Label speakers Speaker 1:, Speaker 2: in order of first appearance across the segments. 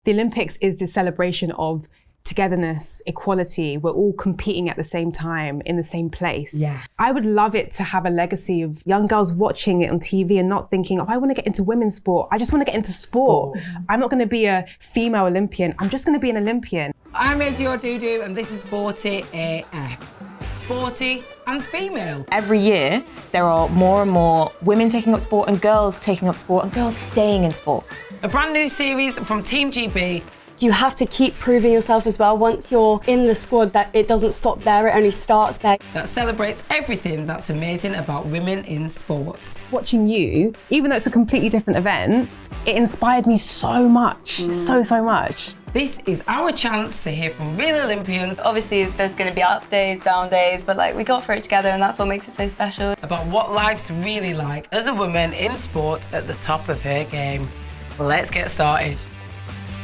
Speaker 1: The Olympics is the celebration of togetherness, equality. We're all competing at the same time in the same place.
Speaker 2: Yeah.
Speaker 1: I would love it to have a legacy of young girls watching it on TV and not thinking, oh, I want to get into women's sport. I just want to get into sport. I'm not going to be a female Olympian. I'm just going to be an Olympian.
Speaker 2: I'm AJ Odudu and this is Sporty AF. Sporty and Female.
Speaker 3: Every year, there are more and more women taking up sport and girls taking up sport and girls staying in sport.
Speaker 2: A brand new series from Team GB.
Speaker 4: You have to keep proving yourself as well. Once you're in the squad, that it doesn't stop there, it only starts there.
Speaker 2: That celebrates everything that's amazing about women in sports.
Speaker 1: Watching you, even though it's a completely different event, it inspired me so much, so much.
Speaker 2: This is our chance to hear from real Olympians.
Speaker 5: Obviously, there's going to be up days, down days, but like we got through it together and that's what makes it so special.
Speaker 2: About what life's really like as a woman in sport at the top of her game. Let's get started.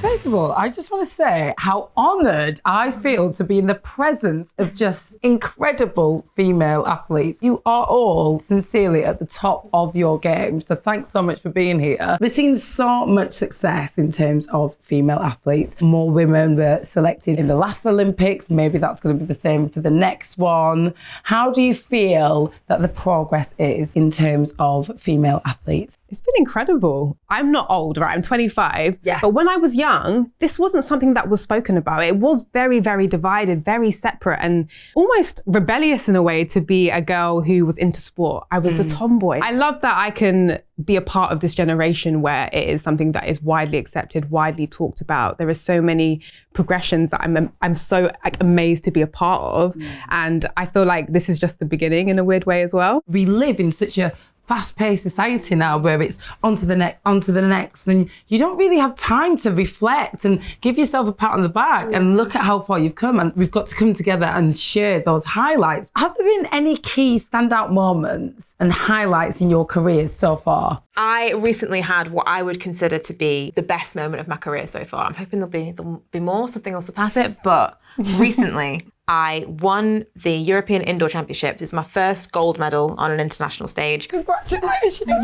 Speaker 2: First of all, I just want to say how honoured I feel to be in the presence of just incredible female athletes. You are all sincerely at the top of your game, so thanks so much for being here. We've seen so much success in terms of female athletes. More women were selected in the last Olympics. Maybe that's going to be the same for the next one. How do you feel that the progress is in terms of female athletes?
Speaker 1: It's been incredible. I'm not old, right? I'm 25.
Speaker 2: Yes.
Speaker 1: But when I was young, this wasn't something that was spoken about. It was very, very divided, very separate and almost rebellious in a way to be a girl who was into sport. I was the tomboy. I love that I can be a part of this generation where it is something that is widely accepted, widely talked about. There are so many progressions that I'm so amazed to be a part of. And I feel like this is just the beginning in a weird way as well.
Speaker 2: We live in such a fast-paced society now where it's on to the next, and you don't really have time to reflect and give yourself a pat on the back and look at how far you've come, and we've got to come together and share those highlights. Have there been any key standout moments and highlights in your careers so far?
Speaker 3: I recently had what I would consider to be the best moment of my career so far. I'm hoping there'll be more, something will surpass it, but recently I won the European Indoor Championships. It's my first gold medal on an international stage.
Speaker 2: Congratulations!
Speaker 1: I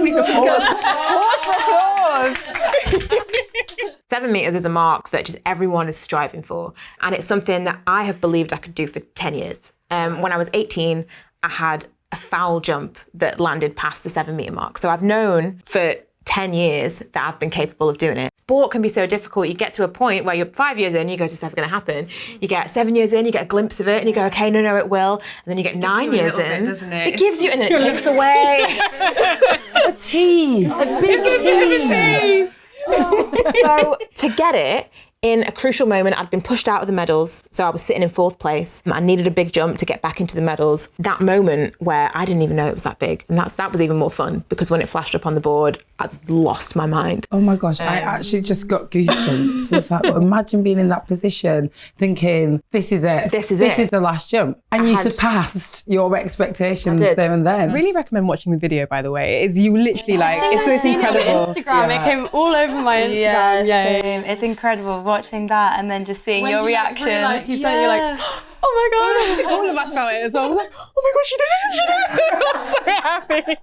Speaker 1: need to pause for applause.
Speaker 3: 7 meters is a mark that just everyone is striving for. And it's something that I have believed I could do for 10 years. When I was 18, I had a foul jump that landed past the 7 meter mark. So I've known for 10 years that I've been capable of doing it. Sport can be so difficult. You get to a point where you're 5 years in, you go, it's never going to happen. You get 7 years in, you get a glimpse of it, and you go, okay, no, it will. And then you get 9 years in.
Speaker 1: Doesn't it?
Speaker 3: It gives you, and then it takes away.
Speaker 2: A tease, a big tease.
Speaker 3: So to get it, in a crucial moment, I'd been pushed out of the medals, so I was sitting in 4th place. I needed a big jump to get back into the medals. That moment where I didn't even know it was that big, and that was even more fun because when it flashed up on the board, I lost my mind.
Speaker 2: Oh my gosh, I actually just got goosebumps. It's like, imagine being in that position, thinking, this is it.
Speaker 3: This is
Speaker 2: the last jump. And you surpassed your expectations there and then.
Speaker 1: I really recommend watching the video, by the way. It's you literally it's incredible.
Speaker 4: Instagram, it came all over my Instagram.
Speaker 5: Yeah, same. It's incredible watching that and then just seeing
Speaker 4: When
Speaker 5: your
Speaker 4: you
Speaker 5: reaction.
Speaker 4: realise you've done it, you're like,
Speaker 1: Oh my God. I think all of us felt it as well. I was like, oh my God, she did it. I'm so happy.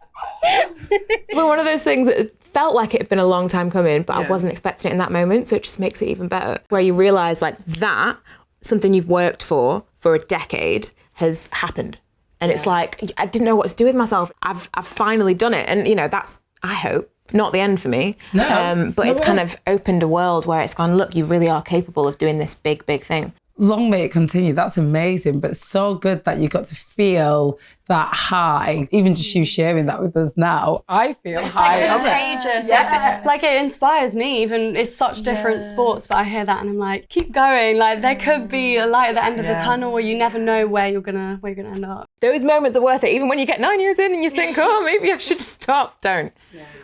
Speaker 3: But one of those things that felt like it had been a long time coming, but I wasn't expecting it in that moment. So it just makes it even better. Where you realise like that, something you've worked for a decade has happened. And it's like, I didn't know what to do with myself. I've finally done it. And that's, I hope, not the end for me. But it's kind of opened a world where it's gone, look, you really are capable of doing this big, big thing.
Speaker 2: Long may it continue. That's amazing, but so good that you got to feel that high. Even just you sharing that with us now, I feel high.
Speaker 4: It's contagious. Like it inspires me. Even it's such different sports, but I hear that and I'm like, keep going. Like there could be a light at the end of the tunnel, where you never know where you're gonna end up.
Speaker 3: Those moments are worth it. Even when you get 9 years in and you think, oh, maybe I should stop. Don't.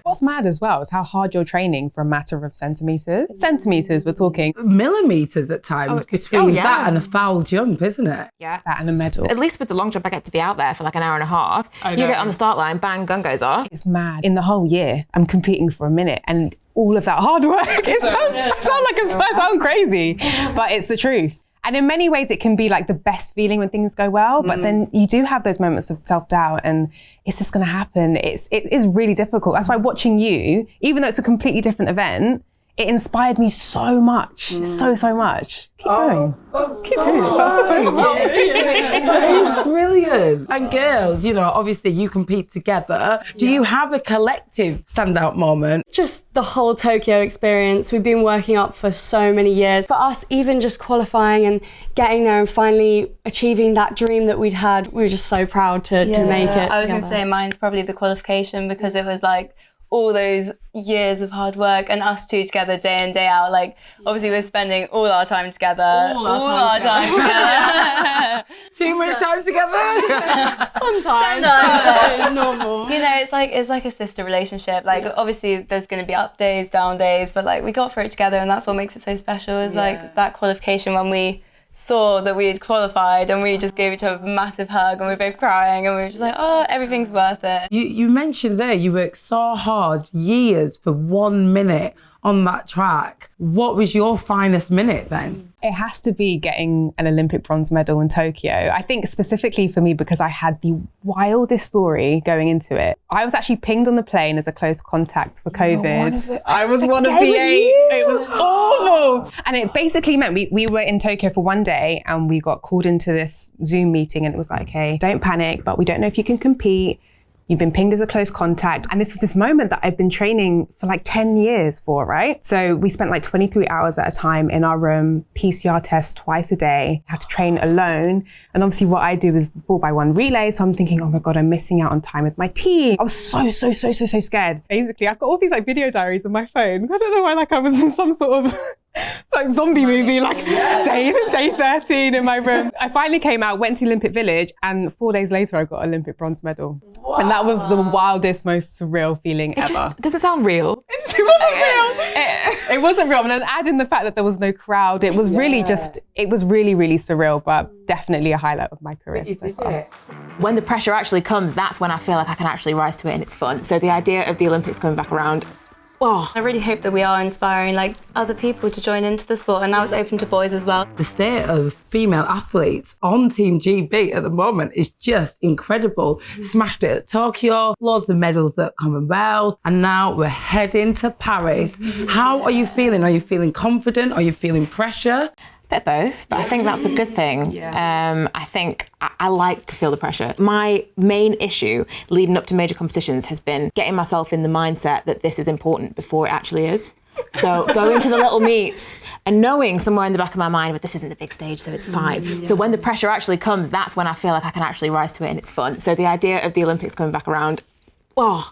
Speaker 1: What's mad as well is how hard you're training for a matter of centimetres. Centimetres, we're talking.
Speaker 2: Millimetres at times between that and a foul jump, isn't it?
Speaker 3: Yeah.
Speaker 1: That and a medal.
Speaker 3: At least with the long jump, I get to be out there for like an hour and a half. You get on the start line, bang, gun goes off.
Speaker 1: It's mad. In the whole year, I'm competing for a minute and all of that hard work, it sounds crazy, but it's the truth. And in many ways, it can be like the best feeling when things go well, but then you do have those moments of self-doubt and it's just gonna happen. It is really difficult. That's why watching you, even though it's a completely different event, it inspired me so much, so much. Keep going. Keep doing it.
Speaker 2: Brilliant. And girls, you know, obviously you compete together. Do you have a collective standout moment?
Speaker 4: Just the whole Tokyo experience. We've been working up for so many years. For us, even just qualifying and getting there and finally achieving that dream that we'd had, we were just so proud to make it.
Speaker 5: I was going to say mine's probably the qualification, because it was like all those years of hard work and us two together day in, day out. Like, obviously we're spending all our time together. All our time together.
Speaker 2: Too much time together?
Speaker 4: Sometimes. Normal.
Speaker 5: You know, it's like a sister relationship. Like, obviously there's going to be up days, down days, but like we got through it together, and that's what makes it so special, is like that qualification when we saw that we had qualified and we just gave each other a massive hug and we were both crying and we were just like, oh, everything's worth it.
Speaker 2: You mentioned there you worked so hard, years, for 1 minute on that track. What was your finest minute then?
Speaker 1: It has to be getting an Olympic bronze medal in Tokyo. I think specifically for me because I had the wildest story going into it. I was actually pinged on the plane as a close contact for COVID. I was one of the 8. It was awful. And it basically meant we were in Tokyo for 1 day and we got called into this Zoom meeting, and it was like, okay, don't panic, but we don't know if you can compete. You've been pinged as a close contact. And this was this moment that I've been training for like 10 years for, right? So we spent like 23 hours at a time in our room, PCR tests twice a day, had to train alone. And obviously what I do is 4x1 relay. So I'm thinking, oh my God, I'm missing out on time with my team. I was so scared. Basically, I've got all these like video diaries on my phone. I don't know why, like I was in some sort of it's like zombie movie, like day 13 in my room. I finally came out, went to Olympic Village, and 4 days later I got Olympic bronze medal. Wow. And that was the wildest, most surreal feeling ever.
Speaker 3: Just doesn't sound real.
Speaker 1: It wasn't real. It wasn't real. And then add in the fact that there was no crowd. It was really it was really surreal, but definitely a highlight of my career so far.
Speaker 3: When the pressure actually comes, that's when I feel like I can actually rise to it and it's fun. So the idea of the Olympics coming back around,
Speaker 5: I really hope that we are inspiring like other people to join into the sport, and now it's open to boys as well.
Speaker 2: The state of female athletes on Team GB at the moment is just incredible. Smashed it at Tokyo, loads of medals at Commonwealth, and now we're heading to Paris. How are you feeling? Are you feeling confident? Are you feeling pressure?
Speaker 3: Bit of both, but I think that's a good thing. I think I like to feel the pressure. My main issue leading up to major competitions has been getting myself in the mindset that this is important before it actually is. So going to the little meets and knowing somewhere in the back of my mind, but this isn't the big stage, so it's fine. So when the pressure actually comes, that's when I feel like I can actually rise to it and it's fun. So the idea of the Olympics coming back around, AJ,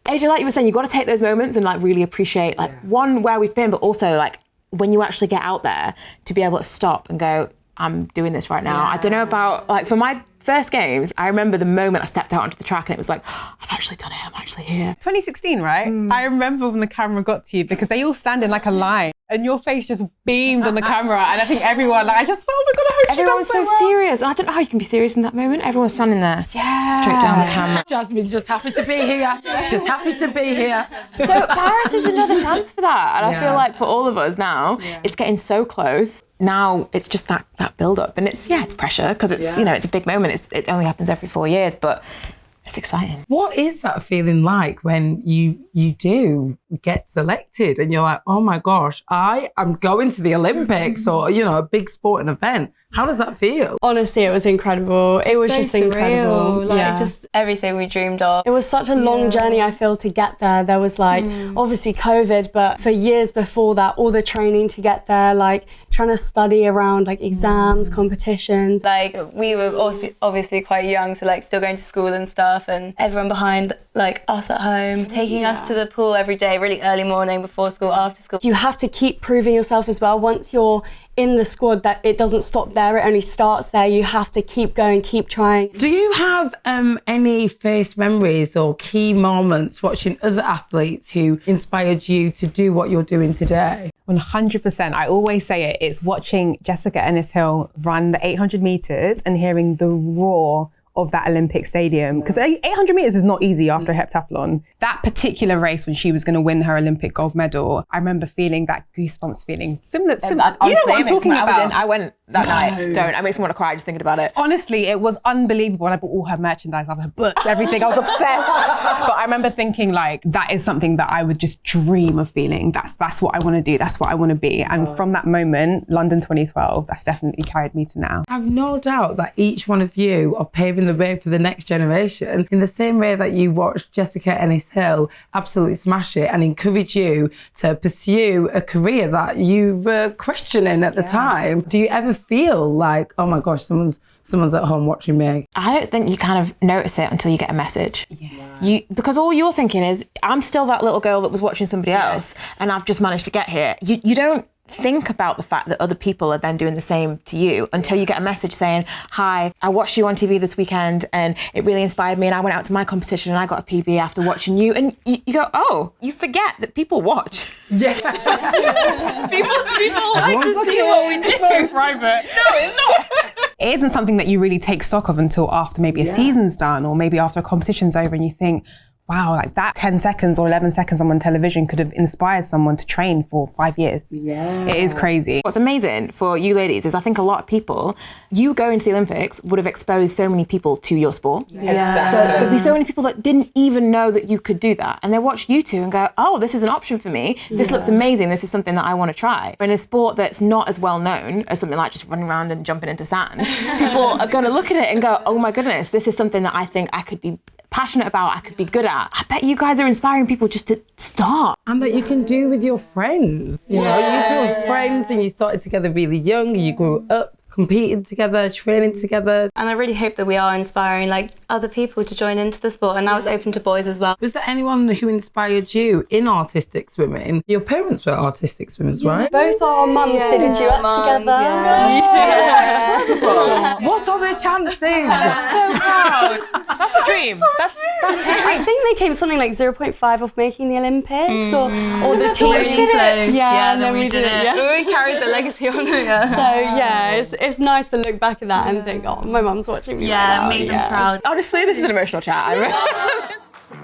Speaker 3: like you were saying, you've got to take those moments and like really appreciate like one, where we've been, but also like when you actually get out there to be able to stop and go, I'm doing this right now. I don't know about, like for my first games, I remember the moment I stepped out onto the track and it was like, I've actually done it, I'm actually here.
Speaker 1: 2016, right? I remember when the camera got to you because they all stand in like a line and your face just beamed on the camera, and I think everyone, like, I just, oh my God, I hope
Speaker 3: everyone was
Speaker 1: so
Speaker 3: well. Serious. I don't know how you can be serious in that moment. Everyone's standing there, straight down the camera.
Speaker 2: Jazmin, just happy to be here. Just happy to be here.
Speaker 3: So Paris is another chance for that, and I feel like for all of us now, it's getting so close. Now it's just that build up, and it's pressure because it's you know, it's a big moment. It only happens every 4 years, but it's exciting.
Speaker 2: What is that feeling like when you do get selected and you're like, oh my gosh, I am going to the Olympics or, you know, a big sporting event? How does that feel?
Speaker 4: Honestly, it was incredible. It was just incredible.
Speaker 5: Like just everything we dreamed of.
Speaker 4: It was such a long journey, I feel, to get there. There was like, obviously COVID, but for years before that, all the training to get there, like trying to study around like exams, competitions.
Speaker 5: Like we were obviously quite young, so like still going to school and stuff, and everyone behind like us at home, taking us to the pool every day, really early morning, before school, after school.
Speaker 4: You have to keep proving yourself as well. Once you're in the squad, that it doesn't stop there, it only starts there. You have to keep going, keep trying.
Speaker 2: Do you have any first memories or key moments watching other athletes who inspired you to do what you're doing today?
Speaker 1: 100%. I always say it. It's watching Jessica Ennis-Hill run the 800 meters and hearing the roar of that Olympic stadium. Because 800 meters is not easy after a heptathlon. That particular race when she was going to win her Olympic gold medal, I remember feeling that goosebumps feeling. Similar. You know what I'm talking about?
Speaker 3: I went that night. It makes me want to cry just thinking about it.
Speaker 1: Honestly, it was unbelievable. And I bought all her merchandise, her books, everything. I was obsessed. But I remember thinking like, that is something that I would just dream of feeling. That's what I want to do. That's what I want to be. And from that moment, London 2012, that's definitely carried me to now.
Speaker 2: I've no doubt that each one of you are paving the way for the next generation in the same way that you watched Jessica Ennis-Hill absolutely smash it and encourage you to pursue a career that you were questioning at the time. Do you ever feel like, oh my gosh, someone's at home watching me?
Speaker 3: I don't think you kind of notice it until you get a message. Because all you're thinking is, I'm still that little girl that was watching somebody else and I've just managed to get here. You don't think about the fact that other people are then doing the same to you until you get a message saying, hi, I watched you on TV this weekend and it really inspired me and I went out to my competition and I got a PB after watching you. And you go, oh, you forget that people watch.
Speaker 2: Yeah.
Speaker 3: people like to see what we do.
Speaker 1: It's not private.
Speaker 3: No, it's not.
Speaker 1: It isn't something that you really take stock of until after maybe a season's done or maybe after a competition's over and you think, wow, like that 10 seconds or 11 seconds I'm on television could have inspired someone to train for 5 years. Yeah. It is crazy.
Speaker 3: What's amazing for you ladies is I think a lot of people, you going to the Olympics would have exposed so many people to your sport.
Speaker 1: Yeah.
Speaker 3: So there'd be so many people that didn't even know that you could do that. And they watch you two and go, oh, this is an option for me. This looks amazing. This is something that I want to try. In a sport that's not as well known as something like just running around and jumping into sand, people are going to look at it and go, oh my goodness, this is something that I think I could be passionate about, I could be good at. I bet you guys are inspiring people just to start.
Speaker 2: And that you can do with your friends. You know, you two are friends and you started together really young and you grew up competing together, training together.
Speaker 5: And I really hope that we are inspiring like other people to join into the sport, and now it's open to boys as well.
Speaker 2: Was there anyone who inspired you in artistic swimming? Your parents were artistic swimmers, right?
Speaker 4: Both our mums did a duet together.
Speaker 2: What are the chances?
Speaker 3: So proud. That's the dream. That's the dream.
Speaker 4: I think they came something like 0.5 off making the Olympics or the team
Speaker 5: Really
Speaker 4: did
Speaker 5: close.
Speaker 4: it.
Speaker 5: Yeah,
Speaker 4: and then we did it. Yeah.
Speaker 5: We carried the legacy on.
Speaker 4: So yeah, it's nice to look back at that and think, oh, my mum's watching me.
Speaker 5: Yeah,
Speaker 4: right now.
Speaker 5: made them proud.
Speaker 3: Honestly, this is an emotional chat.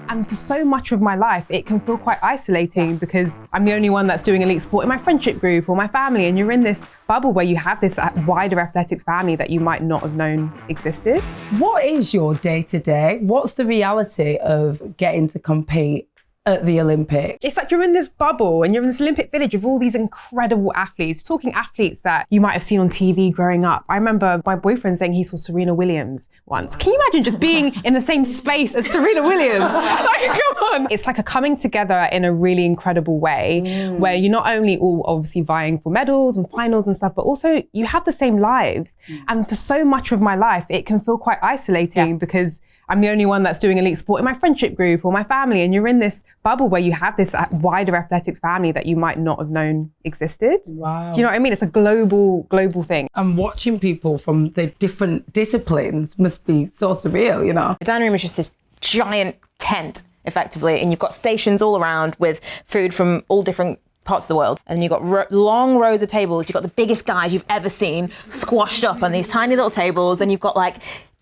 Speaker 1: And for so much of my life, it can feel quite isolating because I'm the only one that's doing elite sport in my friendship group or my family, and you're in this bubble where you have this wider athletics family that you might not have known existed.
Speaker 2: What is your day-to-day? What's the reality of getting to compete at the Olympics?
Speaker 1: It's like you're in this bubble and you're in this Olympic village of all these incredible athletes, talking athletes that you might have seen on TV growing up. I remember my boyfriend saying he saw Serena Williams once. Can you imagine just being in the same space as Serena Williams? Like, come on. It's like a coming together in a really incredible way where you're not only all obviously vying for medals and finals and stuff, but also you have the same lives. And for so much of my life, it can feel quite isolating because I'm the only one that's doing elite sport in my friendship group or my family, and you're in this bubble where you have this wider athletics family that you might not have known existed.
Speaker 2: Wow.
Speaker 1: Do you know what I mean? It's a global thing.
Speaker 2: And watching people from the different disciplines must be so surreal, you know?
Speaker 3: The dining room is just this giant tent, effectively, and you've got stations all around with food from all different parts of the world. And you've got long rows of tables. You've got the biggest guys you've ever seen squashed up on these tiny little tables, and you've got like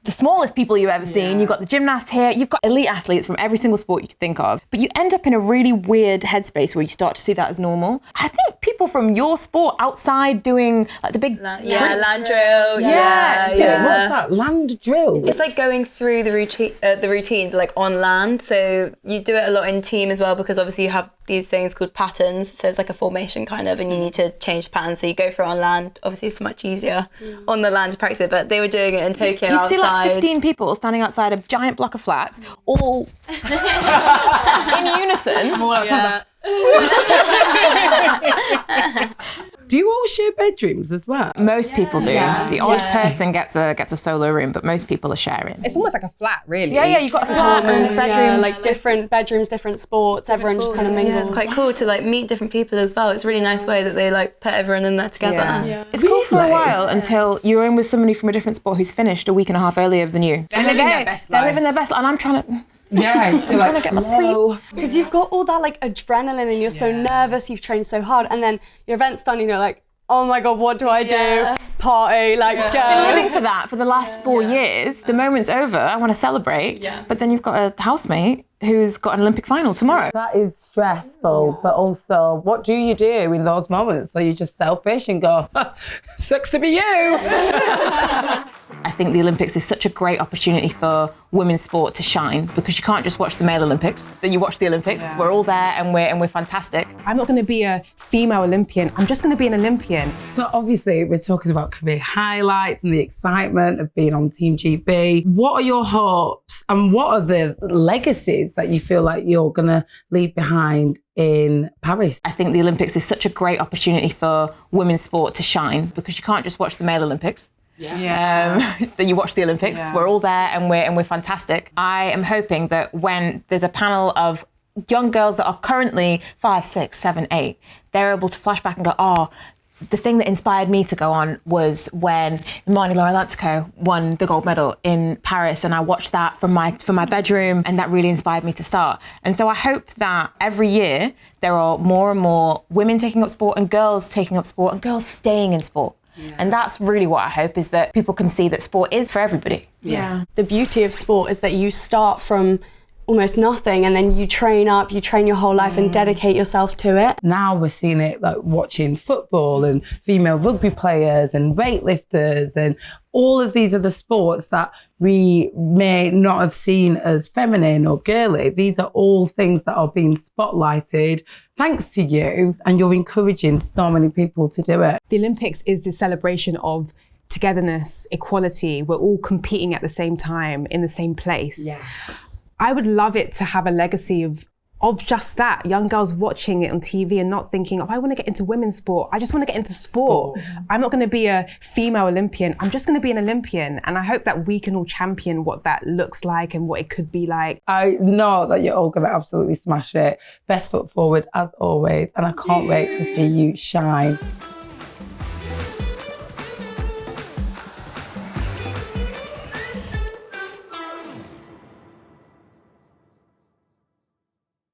Speaker 3: the smallest people you've ever seen. You've got the gymnasts here. You've got elite athletes from every single sport you could think of. But you end up in a really weird headspace where you start to see that as normal. I think people from your sport outside doing like the big
Speaker 5: land drill. Yeah.
Speaker 2: What's that? Land drill?
Speaker 5: It's like going through the routine like on land. So you do it a lot in team as well, because obviously you have these things called patterns. So it's like a formation kind of, and you need to change patterns. So you go for it on land. Obviously it's much easier on the land to practice it, but they were doing it in Tokyo outside.
Speaker 3: You see like 15 people standing outside a giant block of flats, all in unison.
Speaker 2: Do you all share bedrooms as well?
Speaker 3: Most people do. The odd person gets a solo room, but most people are sharing.
Speaker 1: It's almost like a flat, really.
Speaker 3: Yeah, you've got a flat and bedrooms.
Speaker 4: Like different bedrooms, different sports, everyone just kind of mingles.
Speaker 5: Yeah, it's quite cool to like meet different people as well. It's a really nice way that they like put everyone in there together.
Speaker 1: Yeah.
Speaker 3: It's cool for a while until you're in with somebody from a different sport who's finished a week and a half earlier than you.
Speaker 1: They're living their best life.
Speaker 3: They're living their best life, and I'm trying to...
Speaker 2: I'm
Speaker 3: trying to get my sleep.
Speaker 4: Because you've got all that like adrenaline and you're so nervous, you've trained so hard, and then your event's done and you're like, oh my God, what do I do? Party, like go.
Speaker 3: I've been living for that for the last 4 years. The moment's over, I want to celebrate. But then you've got a housemate who's got an Olympic final tomorrow.
Speaker 2: That is stressful, but also, what do you do in those moments? So you're just selfish and go, sucks to be you.
Speaker 3: I think the Olympics is such a great opportunity for women's sport to shine, because you can't just watch the male Olympics. Then you watch the Olympics. We're all there and we're fantastic.
Speaker 1: I'm not going to be a female Olympian. I'm just going to be an Olympian.
Speaker 2: So obviously we're talking about career highlights and the excitement of being on Team GB. What are your hopes and what are the legacies that you feel like you're going to leave behind in Paris?
Speaker 3: I think the Olympics is such a great opportunity for women's sport to shine, because you can't just watch the male Olympics. Then you watch the Olympics. We're all there and we're fantastic. I am hoping that when there's a panel of young girls that are currently 5, 6, 7, 8, they're able to flash back and go, oh, the thing that inspired me to go on was when Imani-Lara Lansiquot won the gold medal in Paris, and I watched that from my bedroom, and that really inspired me to start. And so I hope that every year there are more and more women taking up sport and girls taking up sport and girls staying in sport. And that's really what I hope, is that people can see that sport is for everybody.
Speaker 4: The beauty of sport is that you start from almost nothing and then you train your whole life and dedicate yourself to it.
Speaker 2: Now we're seeing it like watching football and female rugby players and weightlifters and all of these other sports that we may not have seen as feminine or girly. These are all things that are being spotlighted thanks to you, and you're encouraging so many people to do it.
Speaker 1: The Olympics is the celebration of togetherness, equality. We're all competing at the same time in the same place. I would love it to have a legacy of just that, young girls watching it on TV and not thinking, oh, I want to get into women's sport. I just want to get into sport. I'm not going to be a female Olympian. I'm just going to be an Olympian. And I hope that we can all champion what that looks like and what it could be like.
Speaker 2: I know that you're all going to absolutely smash it. Best foot forward as always. And I can't wait to see you shine.